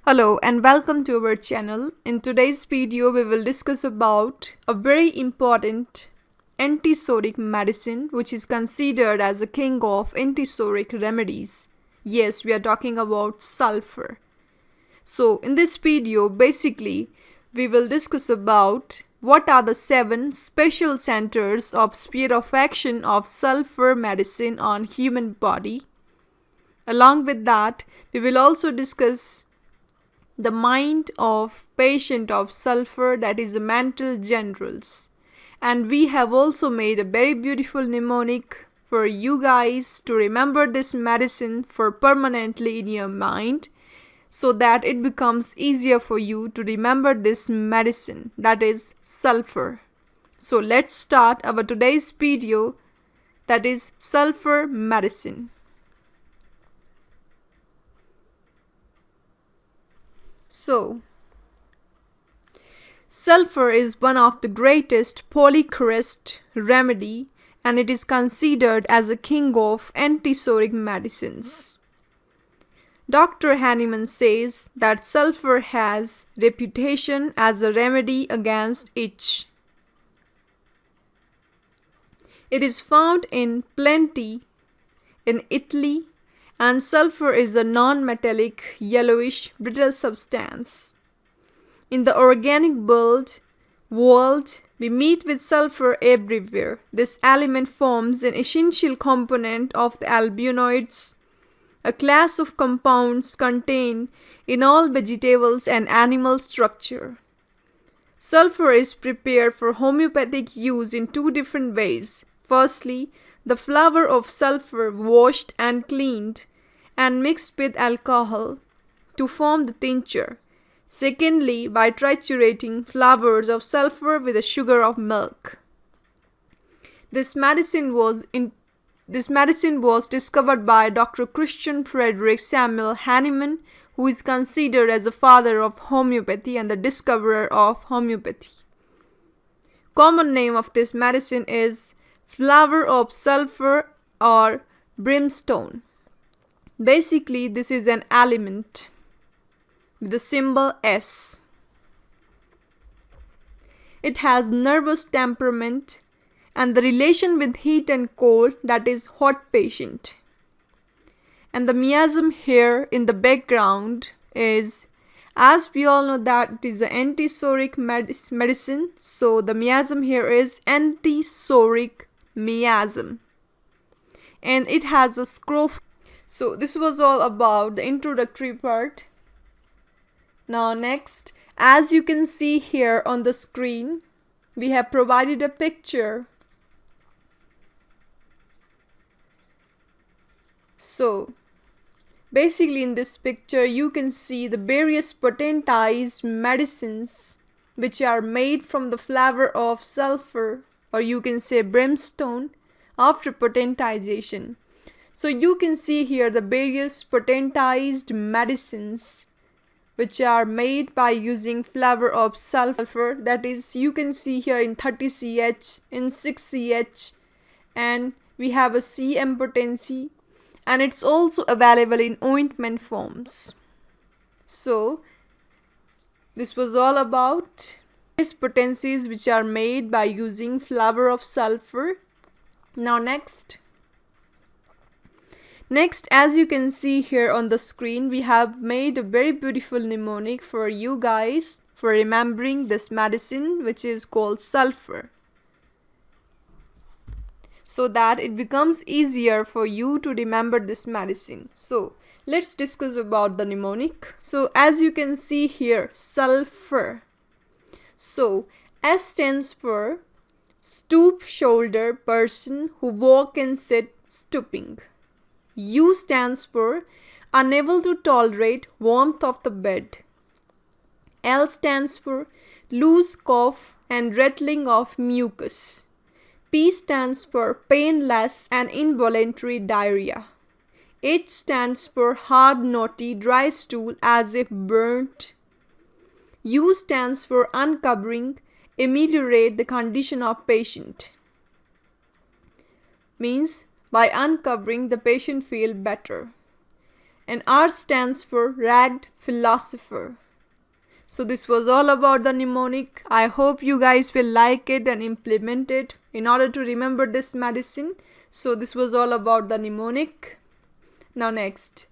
Hello and welcome to our channel. In today's video we will discuss about a very important antisoric medicine which is considered as a king of antisoric remedies. Yes, we are talking about sulfur. So in this video basically we will discuss about what are the 7 special centers of sphere of action of sulfur medicine on human body. Along with that, we will also discuss the mind of patient of sulfur, that is the mental generals. And we have also made a very beautiful mnemonic for you guys to remember this medicine for permanently in your mind, so that it becomes easier for you to remember this medicine, that is sulfur. So let's start our today's video, that is sulfur medicine. So, sulfur is one of the greatest polychrist remedy and it is considered as a king of antisoric medicines. Dr. Hahnemann says that sulfur has reputation as a remedy against itch. It is found in plenty in Italy, and sulfur is a non-metallic, yellowish, brittle substance. In the organic world, we meet with sulfur everywhere. This element forms an essential component of the albinoids, a class of compounds contained in all vegetables and animal structure. Sulfur is prepared for homeopathic use in 2 different ways. Firstly, the flower of sulfur washed and cleaned and mixed with alcohol to form the tincture. Secondly, by triturating flowers of sulfur with the sugar of milk. This medicine was discovered by Dr. Christian Frederick Samuel Hahnemann, who is considered as the father of homeopathy and the discoverer of homeopathy. Common name of this medicine is flower of sulfur or brimstone. Basically, this is an element with the symbol S. It has nervous temperament and the relation with heat and cold, that is hot patient. And the miasm here in the background is, as we all know that it is an antisoric medicine, so the miasm here is antisoric miasm, and it has a scroll. So this was all about the introductory part. Now next, as you can see here on the screen, we have provided a picture. So basically in this picture you can see the various potentized medicines which are made from the flower of sulfur, or you can say brimstone, after potentization. So you can see here the various potentized medicines which are made by using flower of sulfur, that is you can see here in 30CH, in 6CH, and we have a CM potency, and it's also available in ointment forms. So this was all about these potencies which are made by using flower of sulfur. Now next, as you can see here on the screen, we have made a very beautiful mnemonic for you guys for remembering this medicine which is called sulfur, so that it becomes easier for you to remember this medicine. So let's discuss about the mnemonic. So as you can see here, sulfur. So S stands for stoop shoulder person who walk and sit stooping. U stands for unable to tolerate warmth of the bed. L stands for loose cough and rattling of mucus. P stands for painless and involuntary diarrhea. H stands for hard, knotty, dry stool as if burnt. U stands for uncovering, ameliorate the condition of patient. Means by uncovering the patient feel better. and R stands for ragged philosopher. So this was all about the mnemonic. I hope you guys will like it and implement it in order to remember this medicine. So this was all about the mnemonic. Now next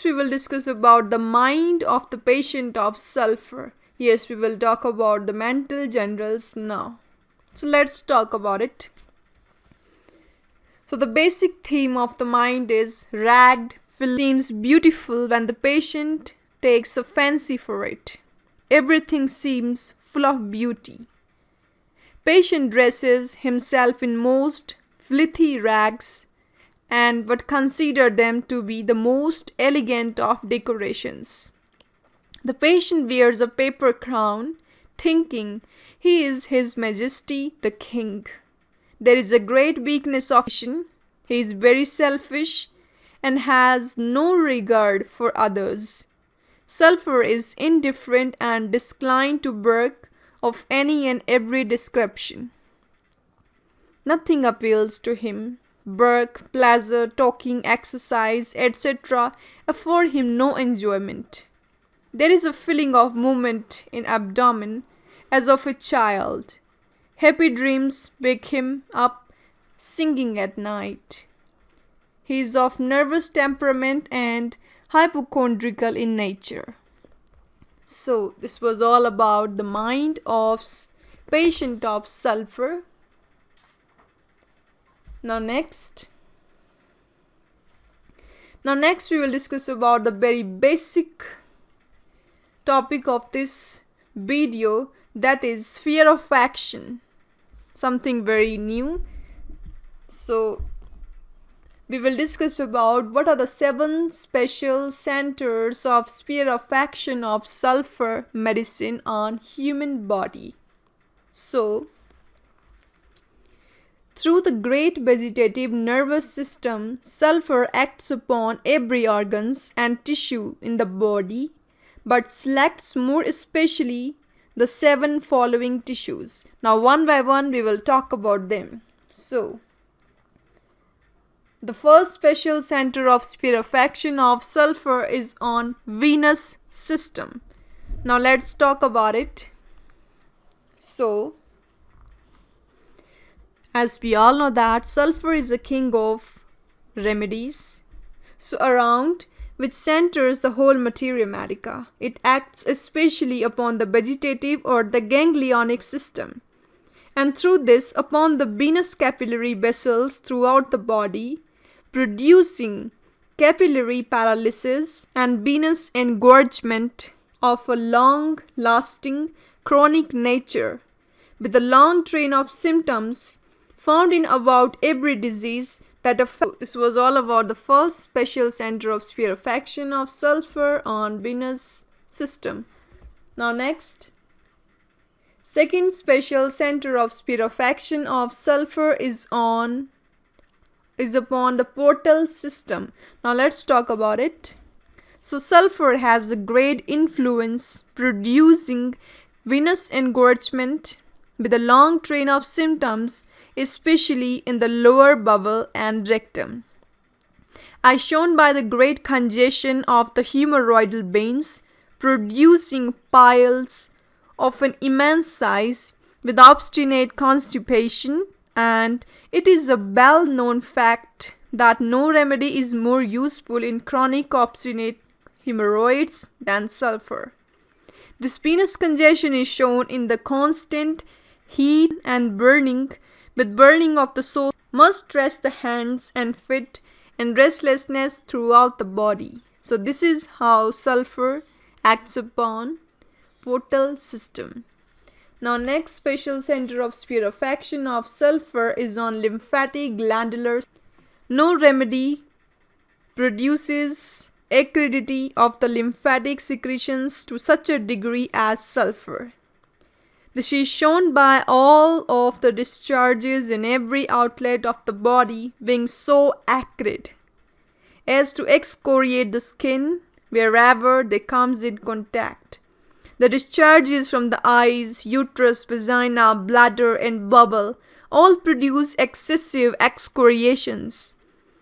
we will discuss about the mind of the patient of sulfur. Yes, we will talk about the mental generals now. So let's talk about it. So the basic theme of the mind is ragged. Seems beautiful when the patient takes a fancy for it. Everything seems full of beauty. Patient dresses himself in most filthy rags and would consider them to be the most elegant of decorations. The patient wears a paper crown, thinking he is His Majesty the King. There is a great weakness of patient. He is very selfish and has no regard for others. Sulphur is indifferent and disinclined to work of any and every description. Nothing appeals to him. Work, pleasure, talking, exercise, etc. afford him no enjoyment. There is a feeling of movement in abdomen as of a child. Happy dreams wake him up singing at night. He is of nervous temperament and hypochondriacal in nature. So this was all about the mind of patient of sulfur. Now next we will discuss about the very basic topic of this video, that is sphere of action. Something very new. So we will discuss about what are the 7 special centers of sphere of action of sulfur medicine on human body. So through the great vegetative nervous system, sulfur acts upon every organs and tissue in the body, but selects more especially the 7 following tissues. Now one by one we will talk about them. So the first special center of sphere of action of sulfur is on venous system. Now let's talk about it. So as we all know that sulfur is the king of remedies, so around which centers the whole materia medica. It acts especially upon the vegetative or the ganglionic system, and through this upon the venous capillary vessels throughout the body, producing capillary paralysis and venous engorgement of a long-lasting chronic nature, with a long train of symptoms found in about every disease that affects. This was all about the first special center of sphere of action of sulfur on venous system. Now next, second special center of sphere of action of sulfur is upon the portal system. Now let's talk about it. So sulfur has a great influence producing venous engorgement with a long train of symptoms, especially in the lower bowel and rectum, as shown by the great congestion of the hemorrhoidal veins, producing piles of an immense size with obstinate constipation. And it is a well-known fact that no remedy is more useful in chronic obstinate hemorrhoids than sulfur. This venous congestion is shown in the constant heat and burning, with burning of the soul, must rest the hands and feet, and restlessness throughout the body. So this is how sulfur acts upon portal system. Now next special center of sphere of action of sulfur is on lymphatic glandular. No remedy produces acridity of the lymphatic secretions to such a degree as sulfur. This is shown by all of the discharges in every outlet of the body being so acrid as to excoriate the skin wherever they comes in contact. The discharges from the eyes, uterus, vagina, bladder and bowel all produce excessive excoriations.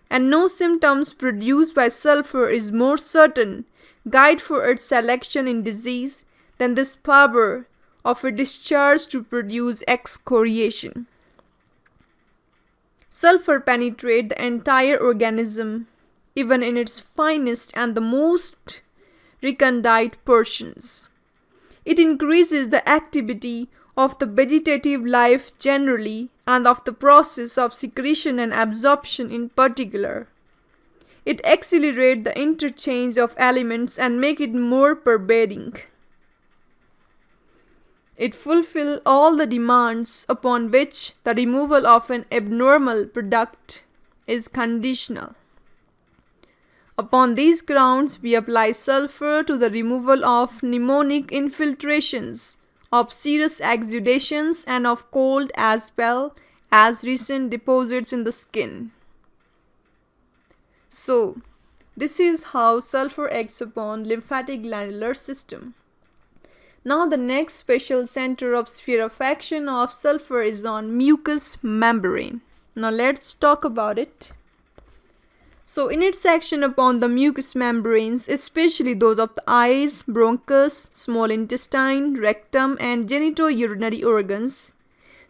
and no symptoms produced by sulfur is more certain guide for its selection in disease than this power of a discharge to produce excoriation. Sulfur penetrates the entire organism, even in its finest and the most recondite portions. It increases the activity of the vegetative life generally and of the process of secretion and absorption in particular. It accelerates the interchange of elements and makes it more pervading. It fulfills all the demands upon which the removal of an abnormal product is conditional. Upon these grounds, we apply sulfur to the removal of mnemonic infiltrations, of serous exudations, and of cold as well as recent deposits in the skin. So, this is how sulfur acts upon lymphatic glandular system. Now the next special center of sphere of action of sulfur is on mucous membrane. Now let's talk about it. So in its action upon the mucous membranes, especially those of the eyes, bronchus, small intestine, rectum and genitourinary organs,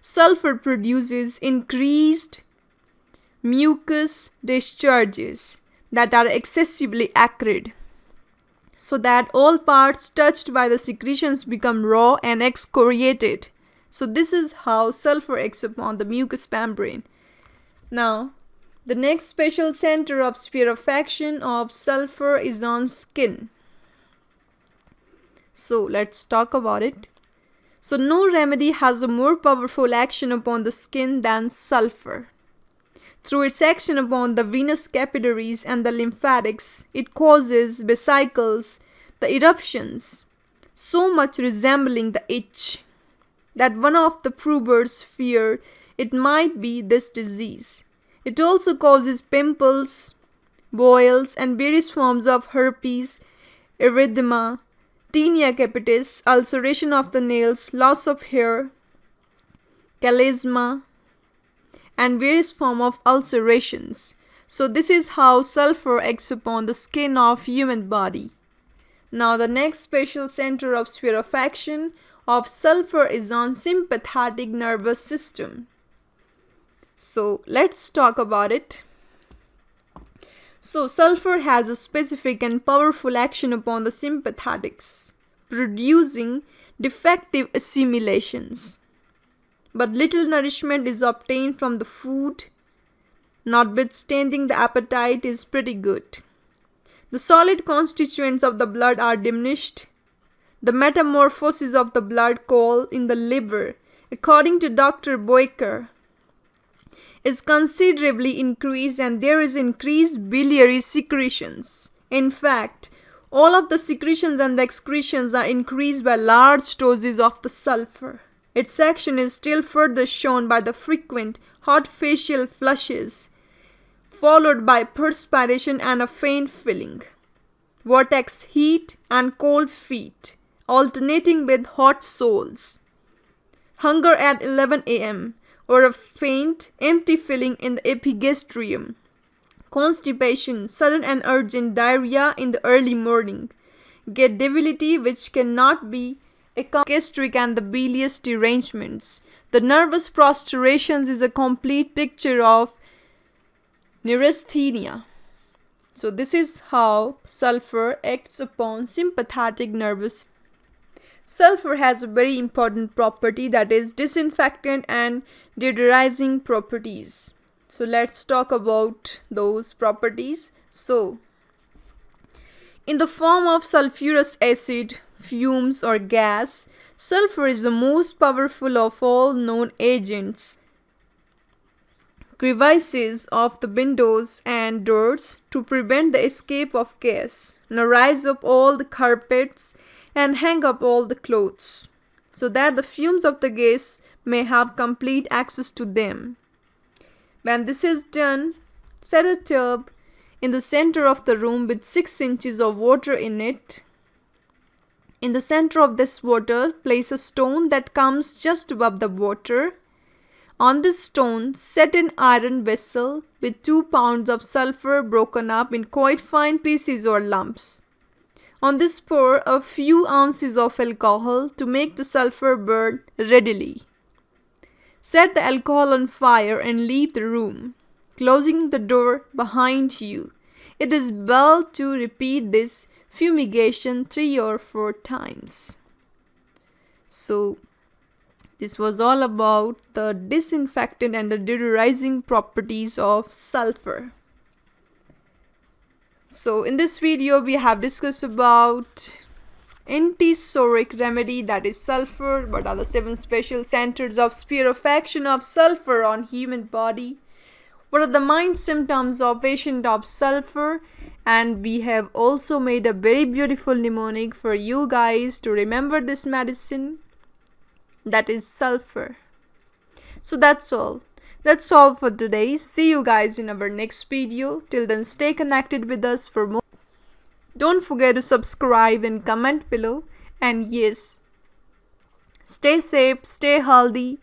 sulfur produces increased mucus discharges that are excessively acrid, so that all parts touched by the secretions become raw and excoriated. So this is how sulfur acts upon the mucous membrane. Now, the next special center of sphere of action of sulfur is on skin. So let's talk about it. So no remedy has a more powerful action upon the skin than sulfur. Through its action upon the venous capillaries and the lymphatics, it causes vesicles, the eruptions, so much resembling the itch that one of the probers fear it might be this disease. It also causes pimples, boils, and various forms of herpes, erythema, tinea capitis, ulceration of the nails, loss of hair, chalaisma, and various forms of ulcerations. So this is how sulfur acts upon the skin of human body. Now the next special center of sphere of action of sulfur is on sympathetic nervous system. So let's talk about it. So sulfur has a specific and powerful action upon the sympathetics, producing defective assimilations. But little nourishment is obtained from the food, notwithstanding the appetite is pretty good. The solid constituents of the blood are diminished. The metamorphosis of the blood coal in the liver, according to Dr. Boecker, is considerably increased, and there is increased biliary secretions. In fact, all of the secretions and the excretions are increased by large doses of the sulfur. Its action is still further shown by the frequent hot facial flushes, followed by perspiration and a faint feeling, vortex heat and cold feet, alternating with hot soles, hunger at 11 a.m., or a faint, empty feeling in the epigastrium, constipation, sudden and urgent diarrhea in the early morning, get debility which cannot be gastric and the bilious derangements. The nervous prostrations is a complete picture of neurasthenia. So this is how sulfur acts upon sympathetic nervous system. Sulfur has a very important property, that is disinfectant and deodorizing properties. So let's talk about those properties. So in the form of sulfurous acid, fumes or gas, sulfur is the most powerful of all known agents. Crevices of the windows and doors to prevent the escape of gas. Now rise up all the carpets and hang up all the clothes, so that the fumes of the gas may have complete access to them. When this is done, set a tub in the center of the room with 6 inches of water in it. In the center of this water, place a stone that comes just above the water. On this stone, set an iron vessel with 2 pounds of sulfur broken up in quite fine pieces or lumps. On this pour a few ounces of alcohol to make the sulfur burn readily. Set the alcohol on fire and leave the room, closing the door behind you. It is well to repeat this fumigation 3 or 4 times. So, this was all about the disinfectant and the deodorizing properties of sulfur. So in this video we have discussed about antisoric remedy, that is sulfur. What are the 7 special centers of sphere of action of sulfur on human body? What are the mind symptoms of patient of sulfur? And we have also made a very beautiful mnemonic for you guys to remember this medicine, that is sulfur. So that's all. That's all for today. See you guys in our next video. Till then, stay connected with us for more. Don't forget to subscribe and comment below. And yes, stay safe, stay healthy.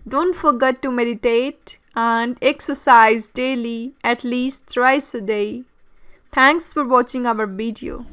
Don't forget to meditate and exercise daily, at least thrice a day. Thanks for watching our video.